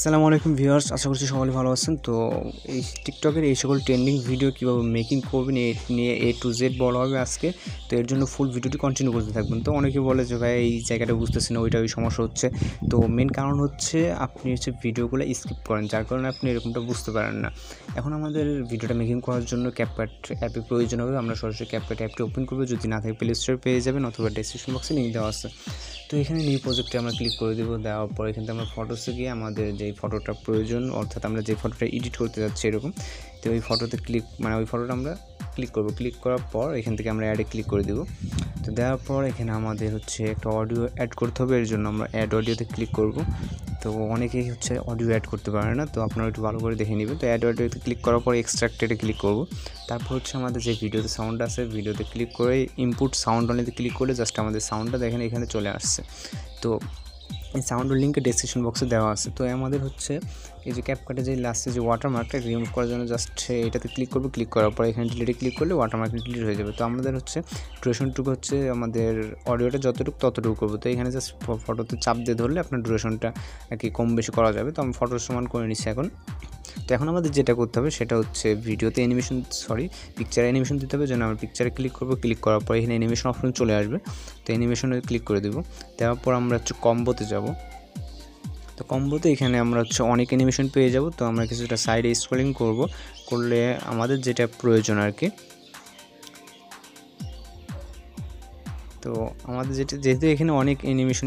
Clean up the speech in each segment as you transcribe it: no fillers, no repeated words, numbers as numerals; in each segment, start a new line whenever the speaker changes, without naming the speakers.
আসসালামু আলাইকুম ভিউয়ার্স, আশা করছি সকলে ভালো আছেন। তো এই টিকটকের এই সকল ট্রেন্ডিং ভিডিও কীভাবে মেকিং করবেন এই নিয়ে A to Z বলা হবে আজকে। তো এর জন্য ফুল ভিডিওটি কন্টিনিউ করতে থাকবেন। তো অনেকে বলে যে ভাই এই জায়গাটা বুঝতেছি না, ওই সমস্যা হচ্ছে। তো মেন কারণ হচ্ছে আপনি ভিডিওগুলো স্কিপ করেন, যার কারণে আপনি এরকমটা বুঝতে পারেন না। এখন আমাদের ভিডিওটা মেকিং করার জন্য CapCut অ্যাপের প্রয়োজন হবে। আমরা সরাসরি CapCut অ্যাপটি ওপেন করবো, যদি না থাকে প্লে স্টোরে পেয়ে যাবেন অথবা ডেসক্রিপশন বক্সে লিঙ্ক দেওয়া আছে। তো এখানে নিউ প্রজেক্টে আমরা ক্লিক করে দেবো। দেওয়ার পর এখান থেকে আমরা ফটোসে গিয়ে আমাদের যেই ফটোটা প্রয়োজন, অর্থাৎ আমরা যে ফটোটা এডিট করতে যাচ্ছি এরকম, তো ওই ফটোতে ওই ফটোটা আমরা ক্লিক করব। ক্লিক করার পর এখান থেকে আমরা অ্যাডে ক্লিক করে দেবো। তো দেওয়ার পর এখানে আমাদের একটা অডিও অ্যাড করতে হবে। এর জন্য আমরা অ্যাড অডিওতে ক্লিক করব। তো অনেকেই অডিও অ্যাড করতে পারে না, তো আপনারা একটু ভালো করে দেখে নেবেন। তো অ্যাড অডিওতে ক্লিক করার পর এক্সট্রাক্টেডে ক্লিক করব। তারপর আমাদের যে ভিডিওতে সাউন্ড আছে, ভিডিওতে ক্লিক করে ইনপুট সাউন্ড অনেতে ক্লিক করলে জাস্ট আমাদের সাউন্ডটা দেখেন এখানে চলে আসছে। তো এই সাউন্ডের লিঙ্কে ডেসক্রিপশন বক্সে দেওয়া আছে। তো আমাদের এই যে ক্যাপকাটে যে লাস্টে যে ওয়াটারমার্কটা রিমুভ করার জন্য জাস্ট এটাতে ক্লিক করবো। ক্লিক করার পর এখানে ডিলিটে ক্লিক করলে ওয়াটারমার্ক ডিলিট হয়ে যাবে। তো আমাদের ডিউরেশনটুকু আমাদের অডিওটা যতটুকু ততটুকু করবো। তো এখানে জাস্ট ফটোতে চাপ দিয়ে ধরলে আপনার ডিউরেশনটা আর কি কম বেশি করা যাবে। তো আমি ফটোর সমান করে নিচ্ছি এখন। তো এখন আমাদের যেটা করতে হবে সেটা ভিডিওতে পিকচারে অ্যানিমেশন দিতে হবে। যেন আমরা পিকচারে ক্লিক করবো। ক্লিক করার পর এখানে অ্যানিমেশন অপশন চলে আসবে। তো অ্যানিমেশনে ক্লিক করে দেবো। দেওয়ার পর আমরা কম্বোতে যাব। তো কম্বোতে এখানে আমরা অনেক অ্যানিমেশন পেয়ে যাব। তো আমরা কিছুটা সাইডে স্ক্রলিং করলে আমাদের যেটা প্রয়োজন আর কি। তো আমাদের যেহেতু এখানে অনেক অ্যানিমেশন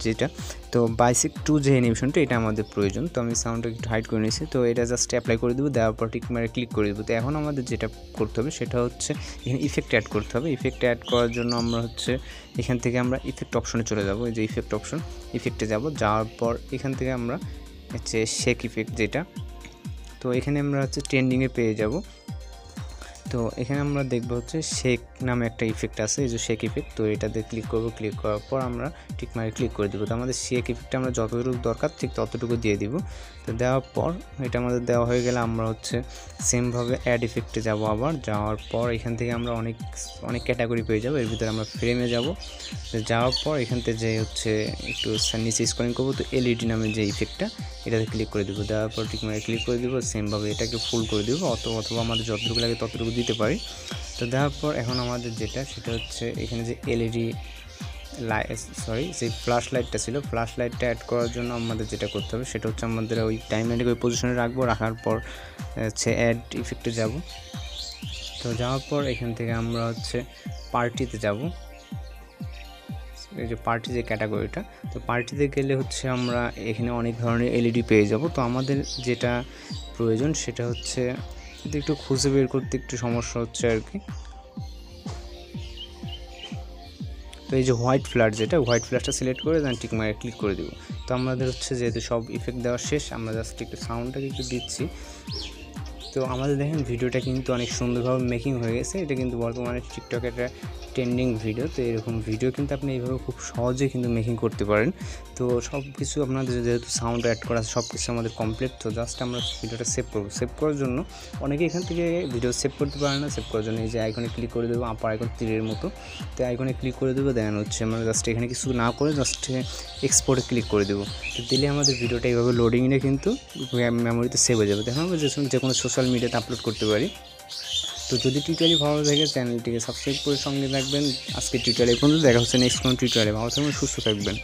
যেটা তো বাইসিক টু যে অ্যানিমেশনটা এটা আমাদের প্রয়োজন। তো আমি সাউন্ডটা একটু হাইড করে নিয়েছি। তো এটা জাস্ট অ্যাপ্লাই করে দেবো। দেওয়ার পর টিক মারে ক্লিক করে দেবো। তো এখন আমাদের যেটা করতে হবে সেটা এখানে ইফেক্ট অ্যাড করতে হবে। ইফেক্ট অ্যাড করার জন্য আমরা এখান থেকে আমরা ইফেক্ট অপশনে চলে যাব। এই যে ইফেক্ট অপশন, ইফেক্টে যাব। যাওয়ার পর এখান থেকে আমরা শেক ইফেক্ট যেটা, তো এখানে আমরা ট্রেন্ডিংয়ে পেয়ে যাব। তো এখানে আমরা দেখবো শেক নামে একটা ইফেক্ট আছে, এই যে শেক ইফেক্ট। তো এটাতে ক্লিক করব। ক্লিক করার পর আমরা ঠিক মারে ক্লিক করে দেবো। তো আমাদের শেক ইফেক্টটা আমরা যতটুকু দরকার ঠিক ততটুকু দিয়ে দিব। তো দেওয়ার পর এটা আমাদের দেওয়া হয়ে গেলে আমরা সেমভাবে অ্যাড ইফেক্টে যাব। আবার যাওয়ার পর এখান থেকে আমরা অনেক ক্যাটাগরি পেয়ে যাবো। এর ভিতরে আমরা ফ্রেমে যাব। যাওয়ার পর এখান থেকে একটু নিচে স্ক্রলিং করবো। তো এলইডি নামে যে ইফেক্টটা এটাতে ক্লিক করে দেবো। দেওয়ার পর ঠিক মারে ক্লিক করে দেবো। সেমভাবে এটাকে ফুল করে দেবো, অথবা আমাদের যতটুকু লাগে ততটুকু দিতে পারি। তো দেওয়ার পর এখন আমাদের সেটা এখানে যে এলইডি যে ফ্ল্যাশ লাইটটা ছিল, ফ্ল্যাশ লাইটটা অ্যাড করার জন্য আমাদের যেটা করতে হবে সেটা আমাদের ওই টাইমলাইনকে ওই পজিশনে রাখবো। রাখার পর অ্যাড ইফেক্টে যাব। তো যাওয়ার পর এখান থেকে আমরা পার্টিতে যাব। এই যে পার্টি যে ক্যাটাগরিটা, তো পার্টিতে গেলে আমরা এখানে অনেক ধরনের এলইডি পেয়ে যাব। তো আমাদের যেটা প্রয়োজন সেটা একটু খুঁজে বের করতে একটু সমস্যা হচ্ছে আর কি। তো এই যে হোয়াইট ফ্ল্যাশটা সিলেক্ট করে দেন ঠিক মারে ক্লিক করে দেবো। তো আমাদের যেহেতু সব ইফেক্ট দেওয়া শেষ, আমরা জাস্ট একটু সাউন্ডটাকে একটু দিচ্ছি। তো আমাদের দেখেন ভিডিওটা কিন্তু অনেক সুন্দরভাবে মেকিং হয়ে গেছে। এটা কিন্তু বর্তমানে টিকটকের একটা ট্রেন্ডিং ভিডিও। তো এরকম ভিডিও কিন্তু আপনি এইভাবে খুব সহজে কিন্তু মেকিং করতে পারেন। তো সব কিছু আপনাদের যেহেতু সাউন্ড অ্যাড করা সব কিছু আমাদের কমপ্লিট। তো জাস্ট আমরা ভিডিওটা সেভ করবো। সেভ করার জন্য অনেকে এখান থেকে ভিডিও সেভ করতে পারে না। সেভ করার জন্য এই যে আইকনে ক্লিক করে দেবো, আপার আইকন তীরের মতো। তো আইকনে ক্লিক করে দেবো। দেন আমরা জাস্ট এখানে কিছু না করে জাস্ট এক্সপোর্টে ক্লিক করে দেবো। তো দিলে আমাদের ভিডিওটা এইভাবে লোডিংয়ে কিন্তু মেমোরিতে সেভ হয়ে যাবে। দেখুন আমরা যে কোনো সোশ্যাল মিডিয়াতে আপলোড করতে পারি। তো যদি টিউটোরিয়াল ভালো লাগে চ্যানেলটিকে সাবস্ক্রাইব করে সঙ্গে রাখবেন। আজকে টিউটোরিয়াল এই পর্যন্ত, দেখা হচ্ছে নেক্সট কোনো টিউটোরিয়ালে। ভালো থাকবেন, সুস্থ থাকবেন।